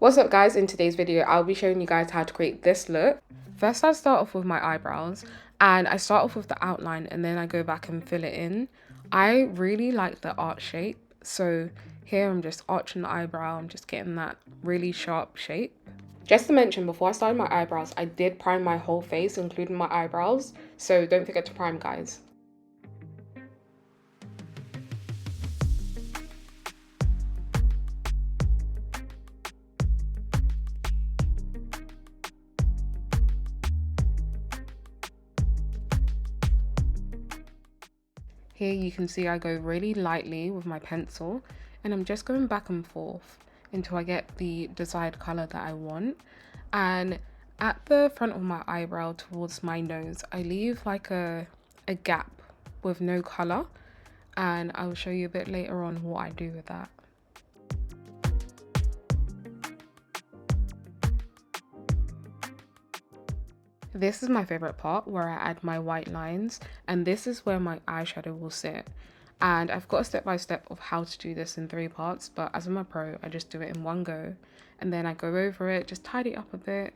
What's up guys, in today's video I'll be showing you guys how to create this look. First I start off with my eyebrows and I start off with the outline and then I go back and fill it in. I really like the arch shape, so here I'm just arching the eyebrow, I'm just getting that really sharp shape. Just to mention, before I started my eyebrows I did prime my whole face including my eyebrows, so don't forget to prime guys. Here you can see I go really lightly with my pencil and I'm just going back and forth until I get the desired color that I want. And at the front of my eyebrow towards my nose, I leave like a gap with no color, and I will show you a bit later on what I do with that. This is my favorite part, where I add my white lines, and this is where my eyeshadow will sit. And I've got a step-by-step of how to do this in 3 parts, but as I'm a pro I just do it in one go, and then I go over it, just tidy it up a bit.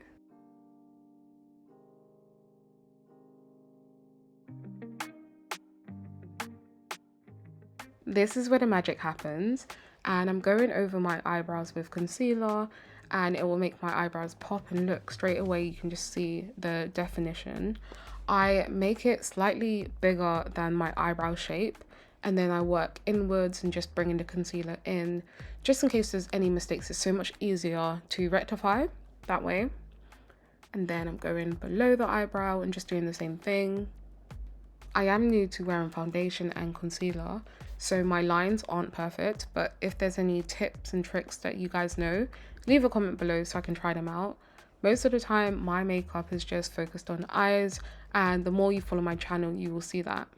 This is where the magic happens, and I'm going over my eyebrows with concealer, and it will make my eyebrows pop and look straight away. You can just see the definition. I make it slightly bigger than my eyebrow shape, and then I work inwards and just bringing the concealer in, just in case there's any mistakes. It's so much easier to rectify that way. And then I'm going below the eyebrow and just doing the same thing. I am new to wearing foundation and concealer, so my lines aren't perfect, but if there's any tips and tricks that you guys know, leave a comment below so I can try them out. Most of the time my makeup is just focused on eyes, and the more you follow my channel you will see that.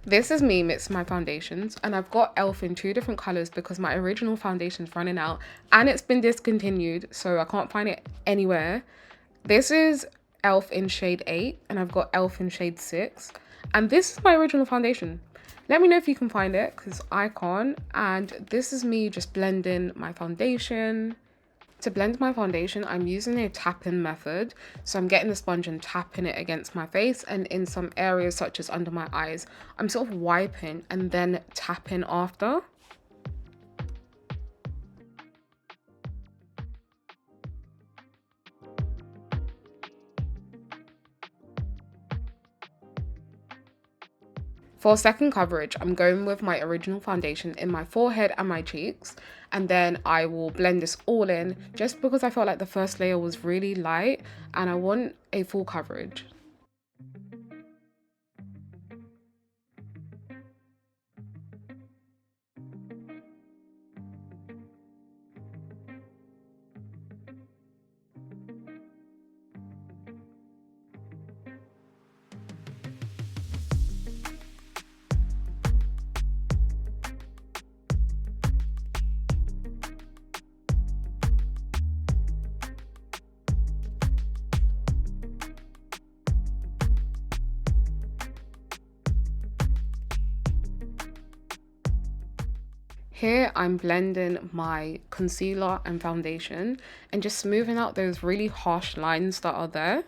This is me mixing my foundations, and I've got e.l.f. in 2 different colors because my original foundation's running out and it's been discontinued, so I can't find it anywhere. This is e.l.f. in shade 8 and I've got e.l.f. in shade 6, and this is my original foundation. Let me know if you can find it because I can't. And this is me just blending my foundation. To blend my foundation, I'm using a tap-in method. So I'm getting the sponge and tapping it against my face, and in some areas such as under my eyes, I'm sort of wiping and then tapping after. For second coverage, I'm going with my original foundation in my forehead and my cheeks, and then I will blend this all in just because I felt like the first layer was really light and I want a full coverage. Here I'm blending my concealer and foundation and just smoothing out those really harsh lines that are there.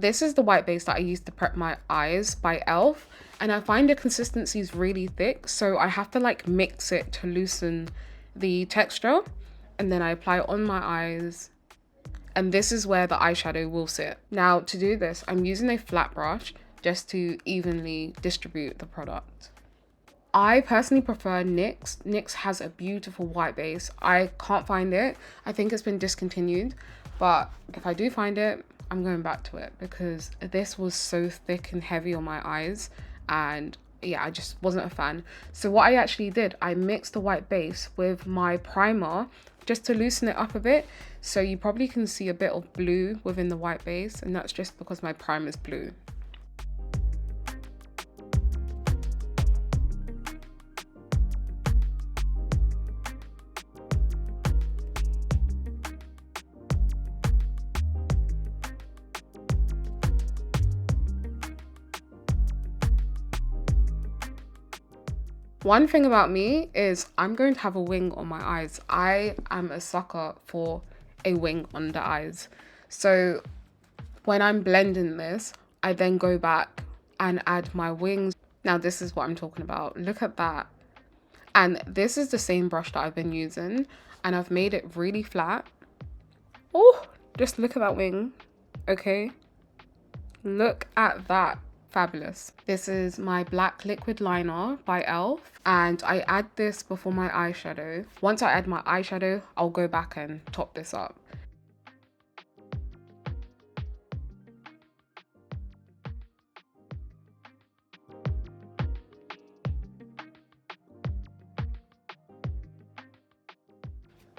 This is the white base that I used to prep my eyes by e.l.f. and I find the consistency is really thick, so I have to like mix it to loosen the texture, and then I apply it on my eyes, and this is where the eyeshadow will sit. Now to do this, I'm using a flat brush just to evenly distribute the product. I personally prefer NYX. NYX has a beautiful white base. I can't find it. I think it's been discontinued, but if I do find it, I'm going back to it because this was so thick and heavy on my eyes, and yeah, I just wasn't a fan. So what I actually did, I mixed the white base with my primer just to loosen it up a bit. So you probably can see a bit of blue within the white base, and that's just because my primer is blue. One thing about me is I'm going to have a wing on my eyes. I am a sucker for a wing on the eyes. So when I'm blending this, I then go back and add my wings. Now this is what I'm talking about. Look at that. And this is the same brush that I've been using, and I've made it really flat. Oh, just look at that wing. Okay. Look at that. Fabulous. This is my black liquid liner by e.l.f. and I add this before my eyeshadow. Once I add my eyeshadow, I'll go back and top this up.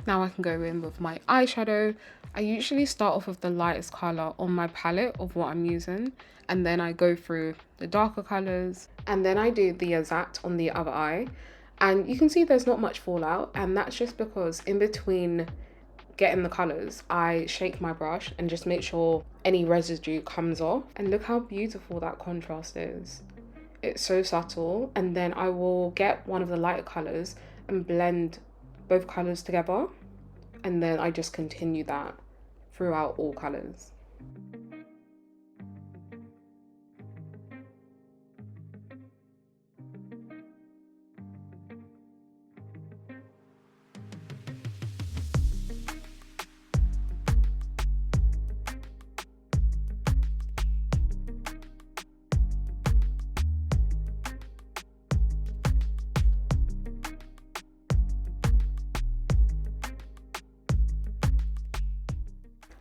Now I can go in with my eyeshadow. I usually start off with the lightest color on my palette of what I'm using, and then I go through the darker colors, and then I do the exact on the other eye. And you can see there's not much fallout, and that's just because in between getting the colors, I shake my brush and just make sure any residue comes off. And look how beautiful that contrast is. It's so subtle. And then I will get one of the lighter colors and blend both colors together, and then I just continue that throughout all colors.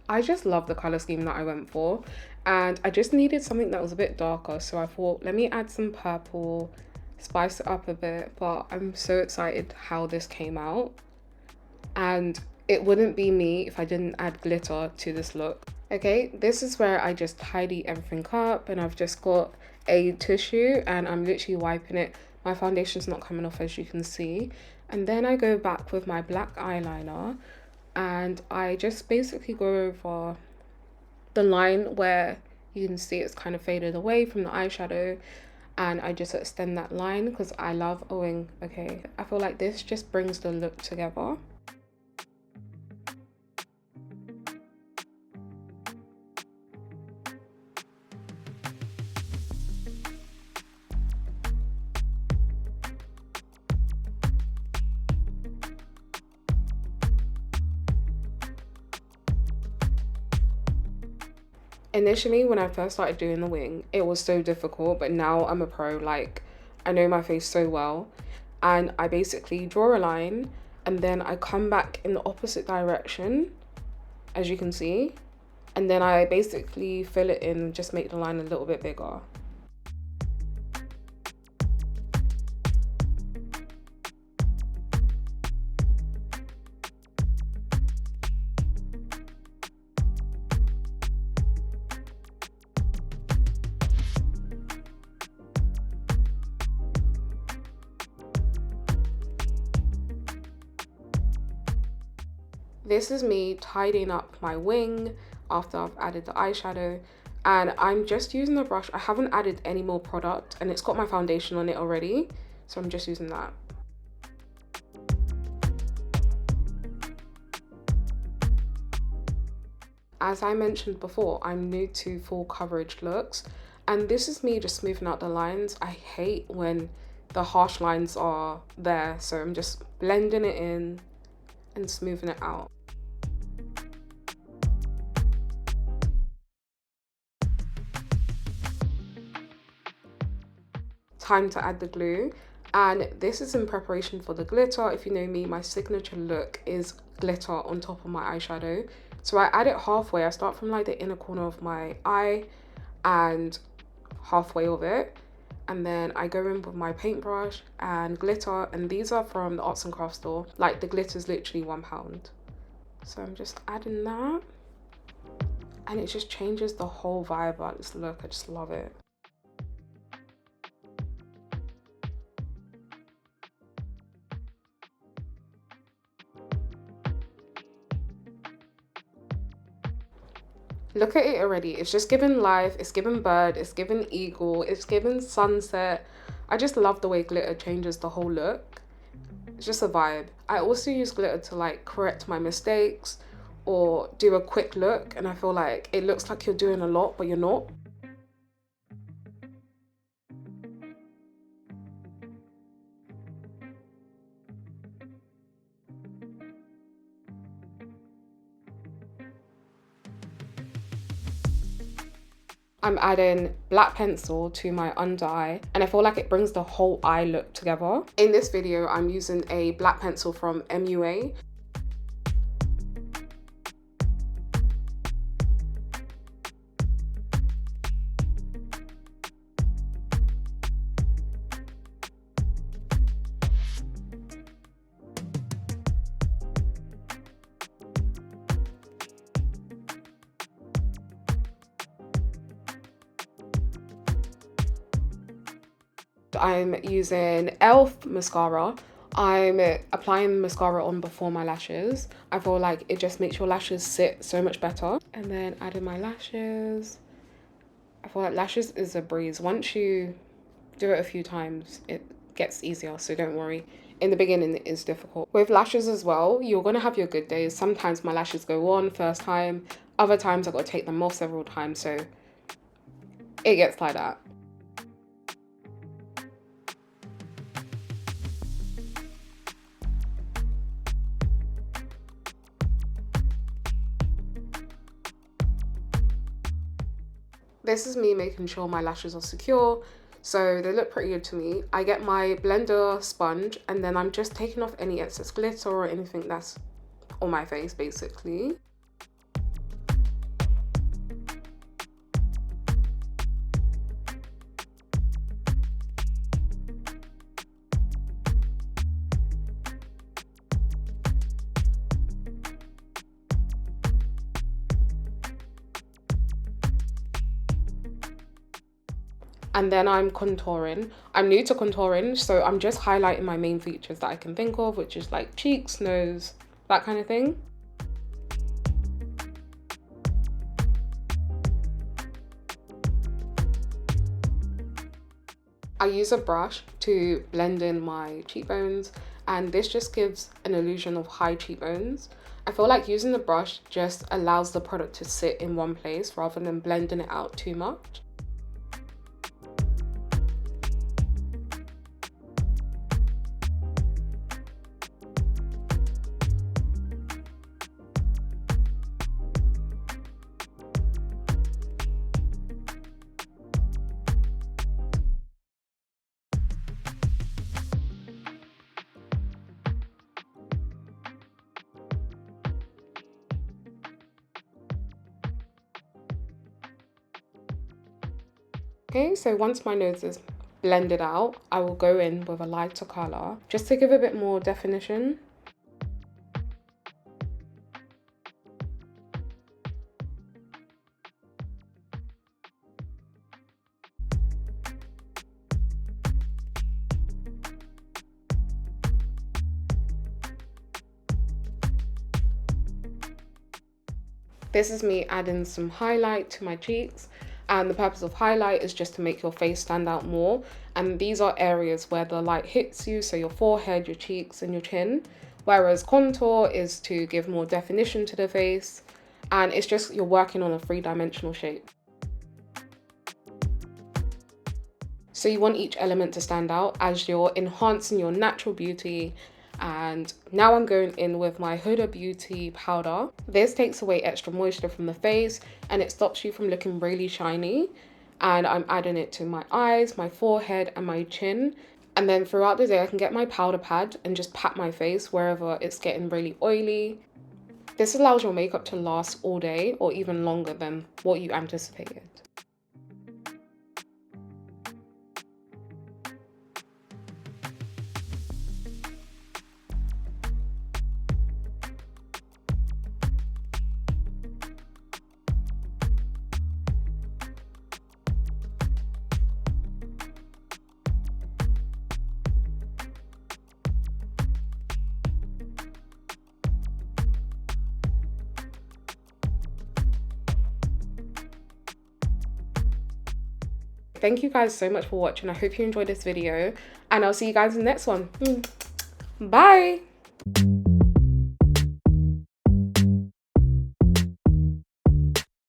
I just love the color scheme that I went for, and I just needed something that was a bit darker, so I thought let me add some purple, spice it up a bit. But I'm so excited how this came out, and it wouldn't be me if I didn't add glitter to this look. Okay, this is where I just tidy everything up, and I've just got a tissue and I'm literally wiping it. My foundation's not coming off, as you can see, and then I go back with my black eyeliner and I just basically go over the line where you can see it's kind of faded away from the eyeshadow, and I just extend that line because I love owing. Okay, I feel like this just brings the look together. Initially, when I first started doing the wing, it was so difficult, but now I'm a pro. Like, I know my face so well, and I basically draw a line and then I come back in the opposite direction, as you can see, and then I basically fill it in, just make the line a little bit bigger. This is me tidying up my wing after I've added the eyeshadow, and I'm just using the brush. I haven't added any more product, and it's got my foundation on it already, so I'm just using that. as I mentioned before, I'm new to full coverage looks, and this is me just smoothing out the lines. I hate when the harsh lines are there, so I'm just blending it in and smoothing it out. Time to add the glue, and this is in preparation for the glitter. If you know me, my signature look is glitter on top of my eyeshadow. So I add it halfway. I start from like the inner corner of my eye and halfway of it, and then I go in with my paintbrush and glitter, and these are from the arts and crafts store. Like the glitter is literally £1. So I'm just adding that, and it just changes the whole vibe about this look. I just love it. Look at it already. It's just given life, it's given bird, it's given eagle, it's given sunset. I just love the way glitter changes the whole look. It's just a vibe. I also use glitter to like correct my mistakes or do a quick look, and I feel like it looks like you're doing a lot but you're not. I'm adding black pencil to my under eye, and I feel like it brings the whole eye look together. In this video, I'm using a black pencil from MUA. I'm using e.l.f. mascara. I'm applying mascara on before my lashes. I feel like it just makes your lashes sit so much better. And then adding my lashes. I feel like lashes is a breeze. Once you do it a few times, it gets easier, so don't worry. In the beginning, it is difficult. With lashes as well, you're gonna have your good days. Sometimes my lashes go on first time. Other times I've got to take them off several times, so it gets like that. This is me making sure my lashes are secure, so they look pretty good to me. I get my blender sponge, and then I'm just taking off any excess glitter or anything that's on my face, basically. And then I'm contouring. I'm new to contouring, so I'm just highlighting my main features that I can think of, which is like cheeks, nose, that kind of thing. I use a brush to blend in my cheekbones, and this just gives an illusion of high cheekbones. I feel like using the brush just allows the product to sit in one place rather than blending it out too much. Okay, so once my nose is blended out, I will go in with a lighter colour just to give a bit more definition. This is me adding some highlight to my cheeks, and the purpose of highlight is just to make your face stand out more, and these are areas where the light hits you, so your forehead, your cheeks and your chin, whereas contour is to give more definition to the face and it's just you're working on a three-dimensional shape. So you want each element to stand out as you're enhancing your natural beauty. And now I'm going in with my Huda Beauty powder. This takes away extra moisture from the face and it stops you from looking really shiny. And I'm adding it to my eyes, my forehead, and my chin. And then throughout the day, I can get my powder pad and just pat my face wherever it's getting really oily. This allows your makeup to last all day or even longer than what you anticipated. Thank you guys so much for watching. I hope you enjoyed this video and I'll see you guys in the next one. Bye.